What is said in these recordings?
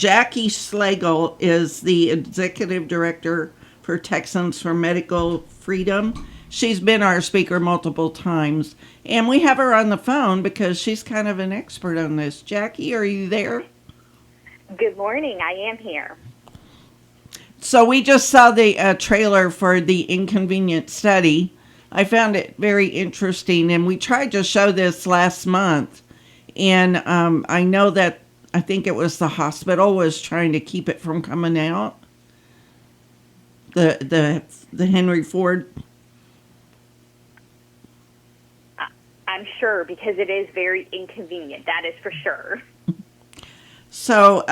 Jackie Schlegel is the executive director for Texans for Medical Freedom. She's been our speaker multiple times, and we have her on the phone because she's kind of an expert on this. Jackie, are you there? Good morning. I am here. So we just saw the trailer for the Inconvenient Study. I found it very interesting, and we tried to show this last month. And I know that I think it was the hospital was trying to keep it from coming out. The Henry Ford. I'm sure because it is very inconvenient. That is for sure. So,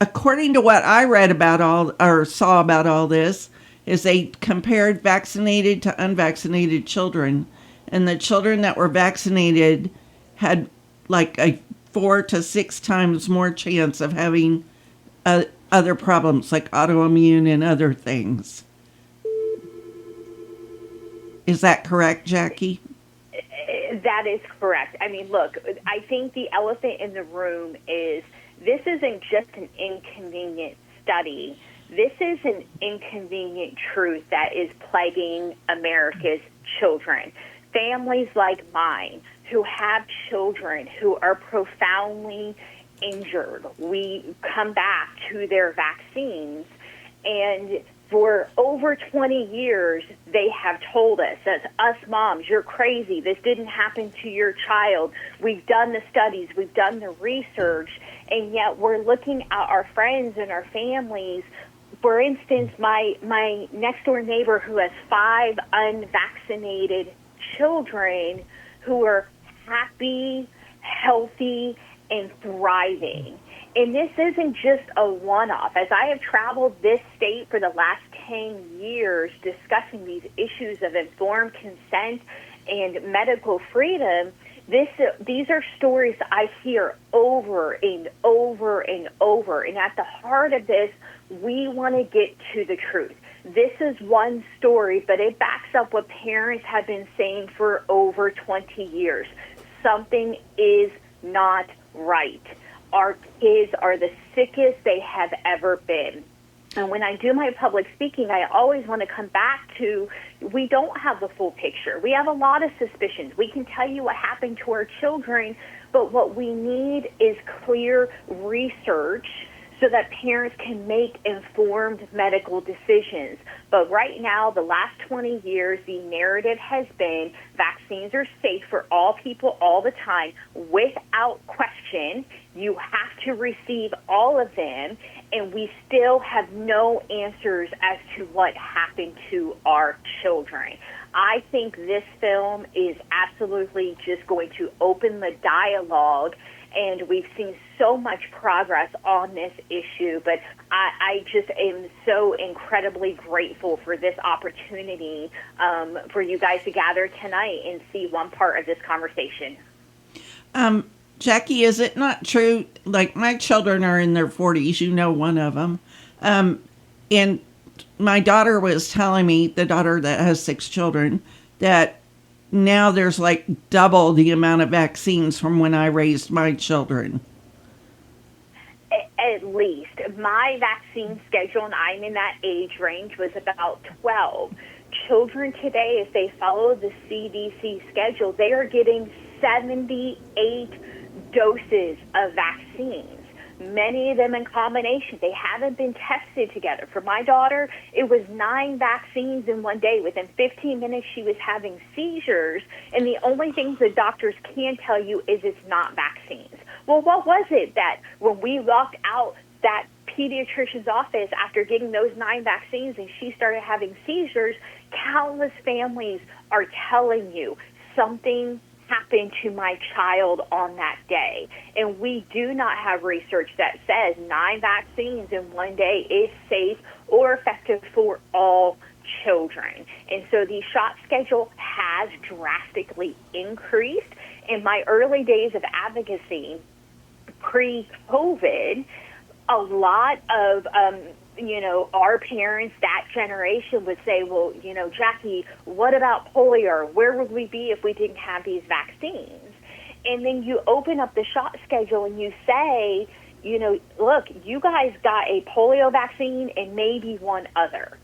according to what I read about saw about all this, is they compared vaccinated to unvaccinated children, and the children that were vaccinated had like a 4 to 6 times more chance of having other problems like autoimmune and other things. Is that correct, Jackie? That is correct. I mean, look, I think the elephant in the room is this isn't just an inconvenient study. This is an inconvenient truth that is plaguing America's children. Families like mine who have children who are profoundly injured, we come back to their vaccines, and for over 20 years, they have told us, as us moms, you're crazy. This didn't happen to your child. We've done the studies. We've done the research. And yet we're looking at our friends and our families. For instance, my next-door neighbor who has 5 unvaccinated children who are happy, healthy, and thriving. And this isn't just a one-off. As I have traveled this state for the last 10 years discussing these issues of informed consent and medical freedom, these are stories I hear over and over and over. And at the heart of this, we want to get to the truth. This is one story, but it backs up what parents have been saying for over 20 years. Something is not right. Our kids are the sickest they have ever been. And when I do my public speaking, I always want to come back to we don't have the full picture. We have a lot of suspicions. We can tell you what happened to our children, but what we need is clear research so that parents can make informed medical decisions. But right now, the last 20 years, the narrative has been vaccines are safe for all people all the time without question. You have to receive all of them, and we still have no answers as to what happened to our children. I think this film is absolutely just going to open the dialogue, and we've seen so much progress on this issue, but I just am so incredibly grateful for this opportunity for you guys to gather tonight and see one part of this conversation. Jackie, is it not true? Like, my children are in their 40s, you know, one of them. And my daughter was telling me, the daughter that has 6 children, that now there's like double the amount of vaccines from when I raised my children. At least. My vaccine schedule, and I'm in that age range, was about 12. Children today, if they follow the CDC schedule, they are getting 78 doses of vaccines. Many of them in combination. They haven't been tested together. For my daughter, it was 9 vaccines in one day. Within 15 minutes, she was having seizures, and the only things the doctors can tell you is it's not vaccines. Well, what was it that when we walked out that pediatrician's office after getting those 9 vaccines and she started having seizures, countless families are telling you something happened to my child on that day. And we do not have research that says 9 vaccines in one day is safe or effective for all children. And so the shot schedule has drastically increased. In my early days of advocacy, pre-COVID, a lot of our parents, that generation, would say, well, Jackie, what about polio? Where would we be if we didn't have these vaccines? And then you open up the shot schedule and you say, look, you guys got a polio vaccine and maybe one other.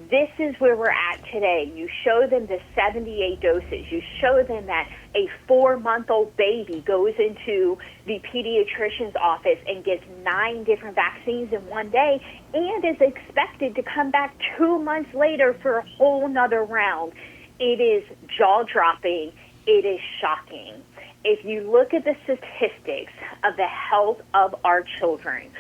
This is where we're at today. You show them the 78 doses. You show them that a 4-month-old baby goes into the pediatrician's office and gets 9 different vaccines in one day and is expected to come back 2 months later for a whole nother round. It is jaw-dropping. It is shocking. If you look at the statistics of the health of our children,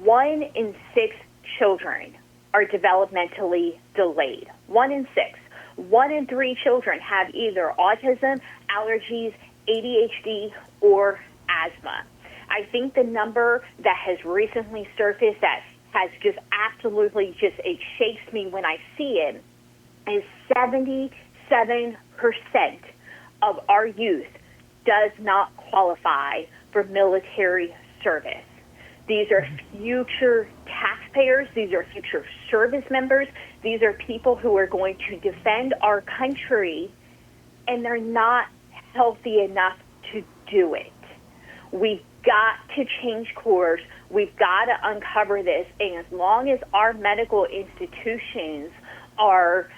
1 in 6 children are developmentally delayed. 1 in 6. 1 in 3 children have either autism, allergies, ADHD, or asthma. I think the number that has recently surfaced that has just absolutely it shakes me when I see it is 77% of our youth does not qualify for military service. These are future taxpayers. These are future service members. These are people who are going to defend our country, and they're not healthy enough to do it. We've got to change course. We've got to uncover this. And as long as our medical institutions are,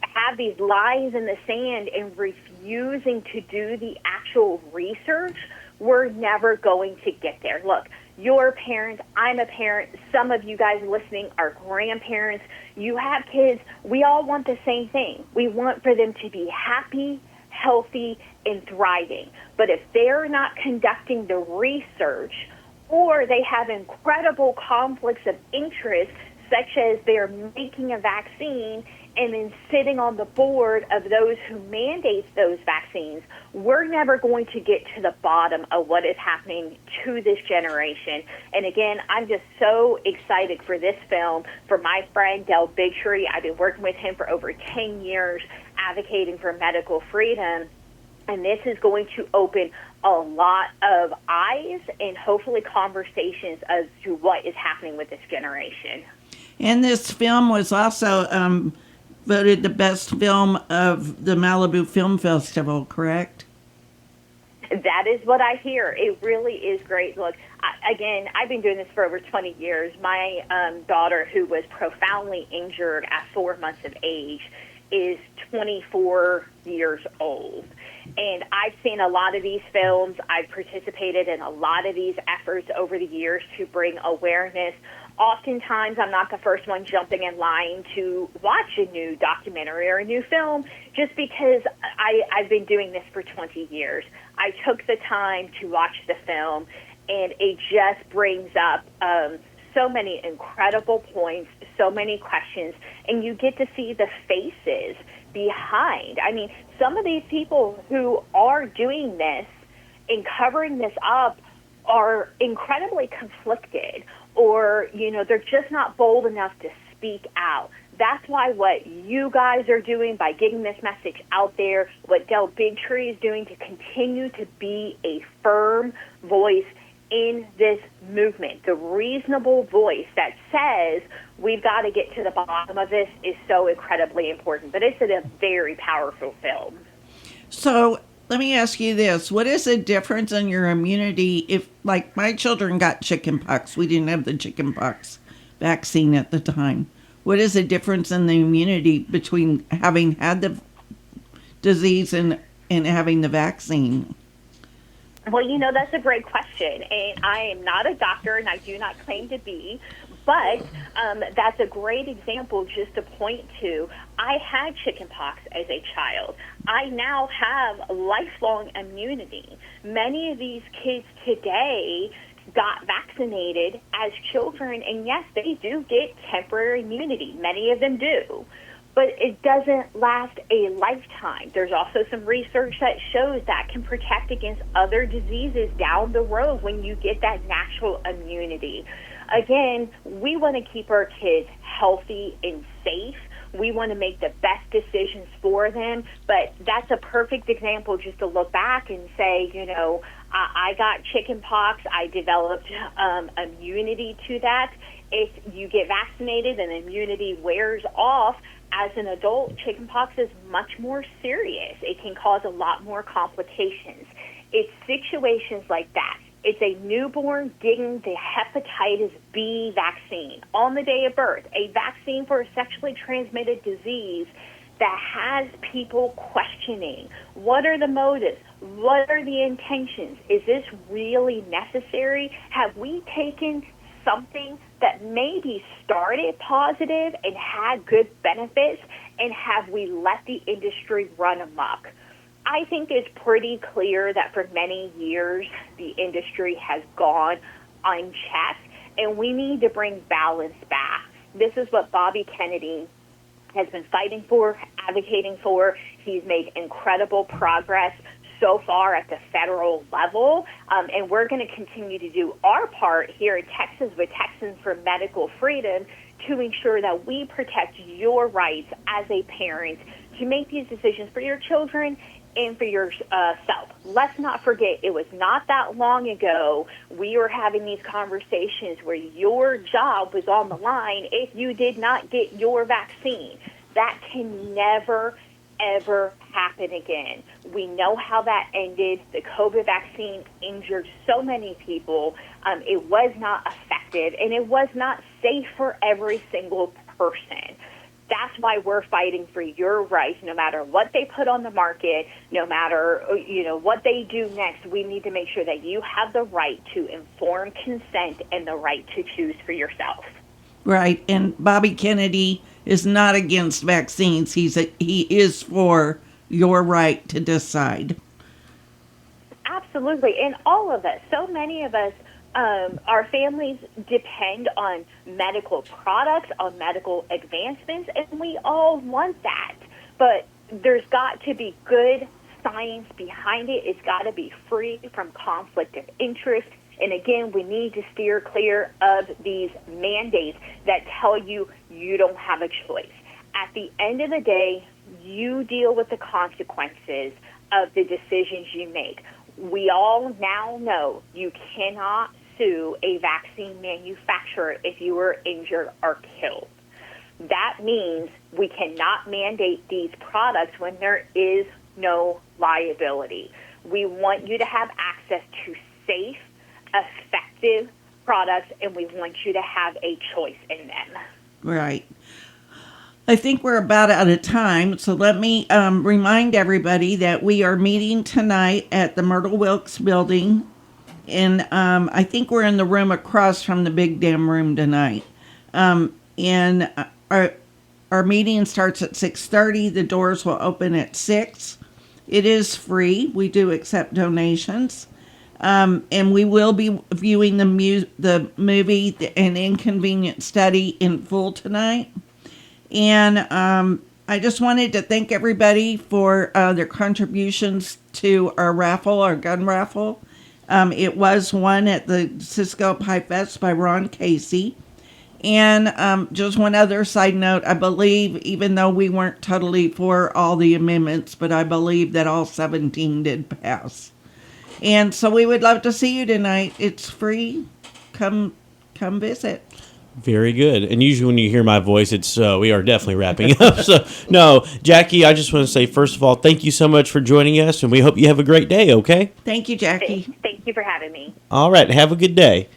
have these lines in the sand and refusing to do the actual research, we're never going to get there. Look, you're a parent, I'm a parent, some of you guys listening are grandparents, you have kids, we all want the same thing. We want for them to be happy, healthy, and thriving. But if they're not conducting the research, or they have incredible conflicts of interest, such as they're making a vaccine and then sitting on the board of those who mandate those vaccines, we're never going to get to the bottom of what is happening to this generation. And again, I'm just so excited for this film, for my friend Del Bigtree. I've been working with him for over 10 years, advocating for medical freedom. And this is going to open a lot of eyes and hopefully conversations as to what is happening with this generation. And this film was also voted the best film of the Malibu Film Festival, correct? That is what I hear. It really is great. Look, I've been doing this for over 20 years. My daughter, who was profoundly injured at 4 months of age, is 24 years old. And I've seen a lot of these films. I've participated in a lot of these efforts over the years to bring awareness. Oftentimes, I'm not the first one jumping in line to watch a new documentary or a new film just because I've been doing this for 20 years. I took the time to watch the film, and it just brings up so many incredible points, so many questions, and you get to see the faces behind. I mean, some of these people who are doing this and covering this up are incredibly conflicted, or, they're just not bold enough to speak out. That's why what you guys are doing by getting this message out there, what Del Bigtree is doing to continue to be a firm voice in this movement, the reasonable voice that says we've got to get to the bottom of this, is so incredibly important. But it's a very powerful film. So let me ask you this. What is the difference in your immunity if, like, my children got chickenpox? We didn't have the chickenpox vaccine at the time. What is the difference in the immunity between having had the disease and having the vaccine? Well, that's a great question, and I am not a doctor, and I do not claim to be, but that's a great example just to point to. I had chickenpox as a child. I now have lifelong immunity. Many of these kids today got vaccinated as children, and yes, they do get temporary immunity. Many of them do. But it doesn't last a lifetime. There's also some research that shows that can protect against other diseases down the road when you get that natural immunity. Again, we want to keep our kids healthy and safe. We want to make the best decisions for them. But that's a perfect example just to look back and say, I got chickenpox. I developed immunity to that. If you get vaccinated and immunity wears off, as an adult, chickenpox is much more serious. It can cause a lot more complications. It's situations like that, It's a newborn getting the hepatitis B vaccine on the day of birth, a vaccine for a sexually transmitted disease that has people questioning, what are the motives? What are the intentions? Is this really necessary? Have we taken something that maybe started positive and had good benefits, and have we let the industry run amok? I think it's pretty clear that for many years the industry has gone unchecked, and we need to bring balance back. This is what Bobby Kennedy has been fighting for, advocating for. He's made incredible progress so far at the federal level, and we're going to continue to do our part here in Texas with Texans for Medical Freedom to ensure that we protect your rights as a parent to make these decisions for your children and for yourself. Let's not forget, it was not that long ago we were having these conversations where your job was on the line if you did not get your vaccine. That can never, ever happen again. We know how that ended. The COVID vaccine injured so many people. It was not effective, and it was not safe for every single person. That's why we're fighting for your rights. No matter what they put on the market, no matter what they do next, we need to make sure that you have the right to informed consent and the right to choose for yourself. Right, and Bobby Kennedy is not against vaccines. He is for your right to decide. Absolutely, and all of us, so many of us, our families depend on medical products, on medical advancements, and we all want that. But there's got to be good science behind it. It's got to be free from conflict of interest. And again, we need to steer clear of these mandates that tell you you don't have a choice. At the end of the day, you deal with the consequences of the decisions you make. We all now know you cannot sue a vaccine manufacturer if you were injured or killed. That means we cannot mandate these products when there is no liability. We want you to have access to safe, effective products, and we want you to have a choice in them. Right. I think we're about out of time, so let me remind everybody that we are meeting tonight at the Myrtle Wilkes building, and I think we're in the room across from the Big Dam Room tonight. And our meeting starts at 6:30. The doors will open at 6. It is free. We do accept donations. And we will be viewing the movie, An Inconvenient Study, in full tonight. And I just wanted to thank everybody for their contributions to our raffle, our gun raffle. It was won at the Cisco Pie Fest by Ron Casey. And just one other side note, I believe, even though we weren't totally for all the amendments, but I believe that all 17 did pass. And so we would love to see you tonight. It's free. Come visit. Very good. And usually when you hear my voice, it's we are definitely wrapping up. So, no, Jackie, I just want to say, first of all, thank you so much for joining us, and we hope you have a great day, okay? Thank you, Jackie. Thank you for having me. All right. Have a good day.